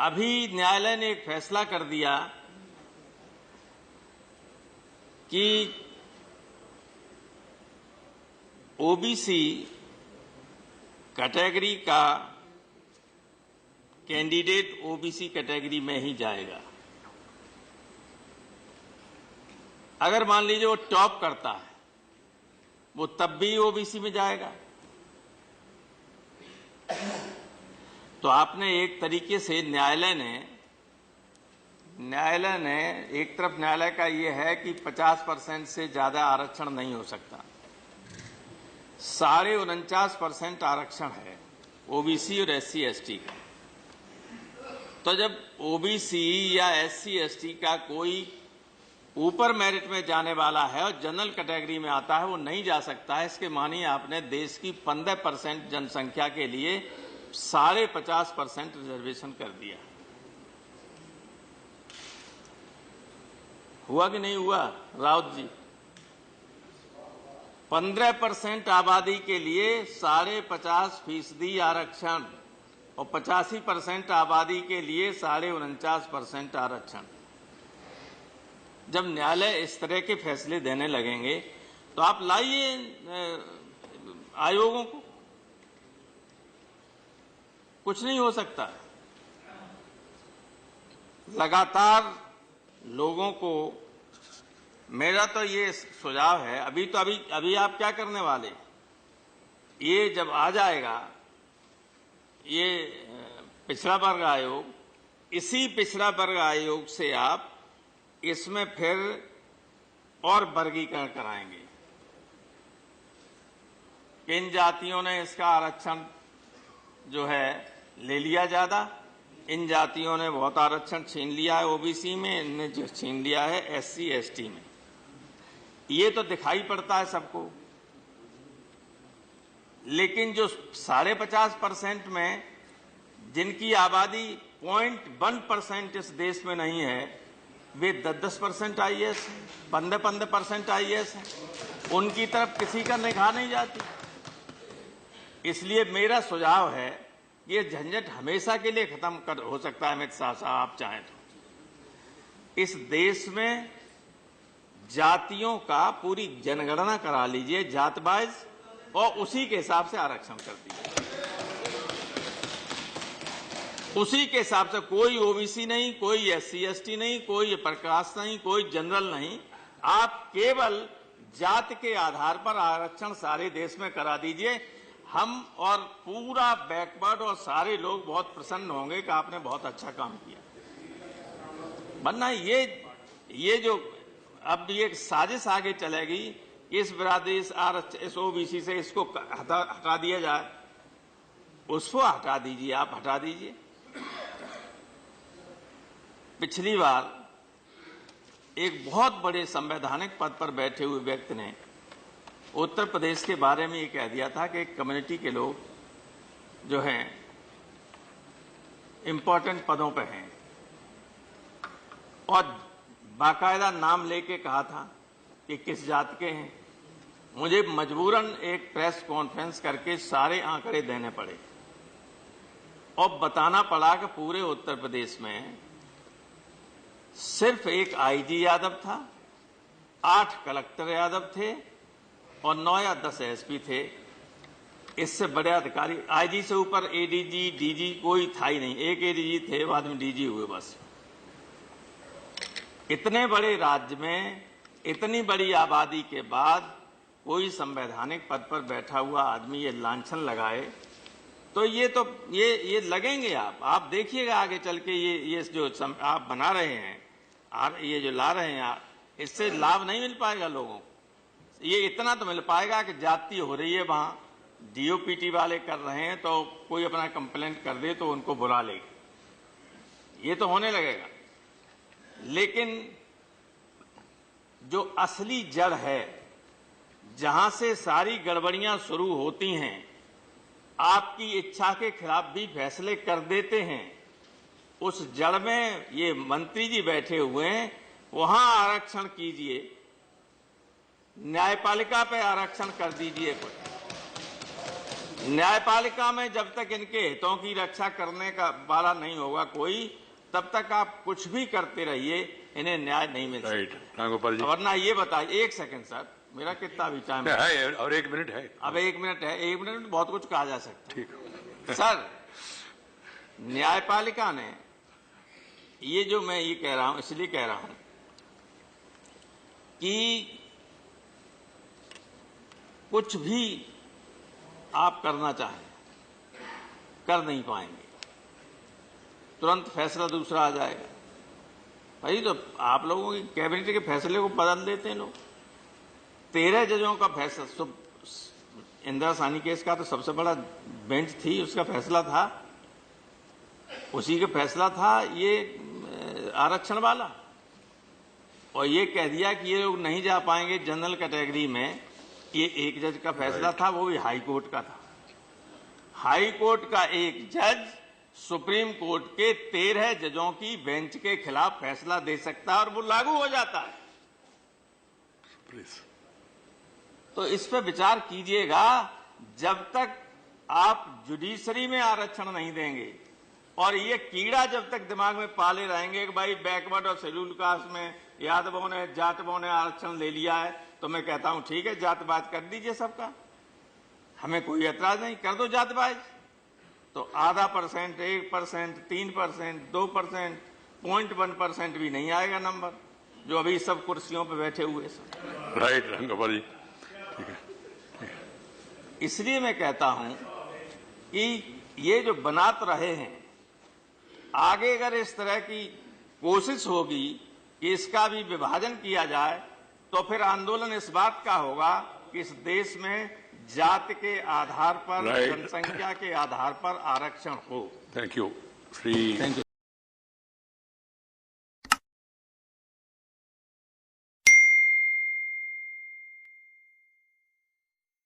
अभी न्यायालय ने एक फैसला कर दिया कि ओबीसी कैटेगरी का कैंडिडेट ओबीसी कैटेगरी में ही जाएगा। अगर मान लीजिए वो टॉप करता है, वो तब भी ओबीसी में जाएगा। तो आपने एक तरीके से न्यायालय ने एक तरफ न्यायालय का ये है कि 50% से ज्यादा आरक्षण नहीं हो सकता, 49.5% आरक्षण है ओबीसी और एससी एसटी का। तो जब ओबीसी या एससी एसटी का कोई ऊपर मेरिट में जाने वाला है और जनरल कैटेगरी में आता है, वो नहीं जा सकता है। इसके मानिए आपने देश की 15% जनसंख्या के लिए 50.5% रिजर्वेशन कर दिया। हुआ कि नहीं हुआ राउत जी? 15% आबादी के लिए 50.5% आरक्षण और 85% आबादी के लिए 49.5% आरक्षण। जब न्यायालय इस तरह के फैसले देने लगेंगे तो आप लाइए आयोगों को, कुछ नहीं हो सकता। लगातार लोगों को मेरा तो ये सुझाव है, अभी आप क्या करने वाले, ये जब आ जाएगा ये पिछड़ा वर्ग आयोग, इसी पिछड़ा वर्ग आयोग से आप इसमें फिर और वर्गीकरण कराएंगे। किन जातियों ने इसका आरक्षण जो है ले लिया ज्यादा, इन जातियों ने बहुत आरक्षण छीन लिया है ओबीसी में, इनने जो छीन लिया है एससी एसटी में। ये तो दिखाई पड़ता है सबको। लेकिन जो 50.5% में जिनकी आबादी 0.1% इस देश में नहीं है, वे 10% आईएएस, 15% आईएएस हैं, उनकी तरफ किसी का निगाह नहीं जाती। इसलिए मेरा सुझाव है ये झंझट हमेशा के लिए खत्म हो सकता है। अमित शाह साहब आप चाहें तो इस देश में जातियों का पूरी जनगणना करा लीजिए जात वाइज, और उसी के हिसाब से आरक्षण कर दीजिए। उसी के हिसाब से कोई ओबीसी नहीं, कोई एससी एसटी नहीं, कोई प्रकास्ट नहीं, कोई जनरल नहीं, आप केवल जात के आधार पर आरक्षण सारे देश में करा दीजिए। हम और पूरा बैकवर्ड और सारे लोग बहुत प्रसन्न होंगे कि आपने बहुत अच्छा काम किया। वरना ये जो अब ये साजिश आगे चलेगी, इस बिरादरी इस ओबीसी से इसको हटा दिया जाए, उसको हटा दीजिए, आप हटा दीजिए। पिछली बार एक बहुत बड़े संवैधानिक पद पर बैठे हुए व्यक्ति ने उत्तर प्रदेश के बारे में ये कह दिया था कि कम्युनिटी के लोग जो हैं इंपॉर्टेंट पदों पर हैं, और बाकायदा नाम लेके कहा था कि किस जात के हैं। मुझे मजबूरन एक प्रेस कॉन्फ्रेंस करके सारे आंकड़े देने पड़े और बताना पड़ा कि पूरे उत्तर प्रदेश में सिर्फ एक आईजी यादव था, 8 कलेक्टर यादव थे और 9 या 10 एसपी थे। इससे बड़े अधिकारी, आईजी से ऊपर एडीजी डीजी कोई था ही नहीं। एक एडीजी थे, बाद में डीजी हुए। बस इतने बड़े राज्य में इतनी बड़ी आबादी के बाद कोई संवैधानिक पद पर बैठा हुआ आदमी ये लांछन लगाए, तो ये लगेंगे। आप देखिएगा आगे चल के ये जो आप बना रहे हैं, ये जो ला रहे हैं, इससे लाभ नहीं मिल पाएगा लोगों को। ये इतना तो मिल पाएगा कि जाति हो रही है, वहां डीओपीटी वाले कर रहे हैं, तो कोई अपना कंप्लेंट कर दे तो उनको बुला लेगा, ये तो होने लगेगा। लेकिन जो असली जड़ है, जहां से सारी गड़बड़ियां शुरू होती हैं, आपकी इच्छा के खिलाफ भी फैसले कर देते हैं, उस जड़ में ये मंत्री जी बैठे हुए हैं। वहां आरक्षण कीजिए, न्यायपालिका पे आरक्षण कर दीजिए। न्यायपालिका में जब तक इनके हितों की रक्षा करने का वाला नहीं होगा कोई, तब तक आप कुछ भी करते रहिए, इन्हें न्याय नहीं मिल सकता। रामगोपाल जी, वरना ये बताइए, एक सेकंड सर, मेरा कितना भी टाइम है और 1 मिनट है। अब 1 मिनट है, 1 मिनट में बहुत कुछ कहा जा सकता है। ठीक सर, न्यायपालिका ने ये जो मैं ये कह रहा हूं, इसलिए कह रहा हूं कि कुछ भी आप करना चाहें, कर नहीं पाएंगे, तुरंत फैसला दूसरा आ जाएगा। भाई तो आप लोगों की कैबिनेट के फैसले को बदल देते हैं लोग। 13 जजों का फैसला, इंदिरा साहनी केस का तो सबसे बड़ा बेंच थी, उसका फैसला था, उसी का फैसला था ये आरक्षण वाला, और ये कह दिया कि ये लोग नहीं जा पाएंगे जनरल कैटेगरी में। ये एक जज का फैसला था, वो भी हाई कोर्ट का था। हाई कोर्ट का एक जज सुप्रीम कोर्ट के 13 जजों की बेंच के खिलाफ फैसला दे सकता है और वो लागू हो जाता है। प्लीज। तो इस पर विचार कीजिएगा। जब तक आप जुडिशरी में आरक्षण नहीं देंगे और ये कीड़ा जब तक दिमाग में पाले रहेंगे कि भाई बैकवर्ड और शेड्यूल कास्ट में यादवों ने, जाटवों ने आरक्षण ले लिया है, तो मैं कहता हूं ठीक है, जातबाज कर दीजिए सबका, हमें कोई एतराज नहीं, कर दो जातबाज। तो आधा %, 1%, 3%, 2%, 0.1% भी नहीं आएगा नंबर, जो अभी सब कुर्सियों पर बैठे हुए सब। राइट रामगोपाल जी, ठीक है। इसलिए मैं कहता हूं कि ये जो बनात रहे हैं, आगे अगर इस तरह की कोशिश होगी कि इसका भी विभाजन किया जाए, तो फिर आंदोलन इस बात का होगा कि इस देश में जाति के आधार पर, जनसंख्या के आधार पर आरक्षण हो। Thank you Shri.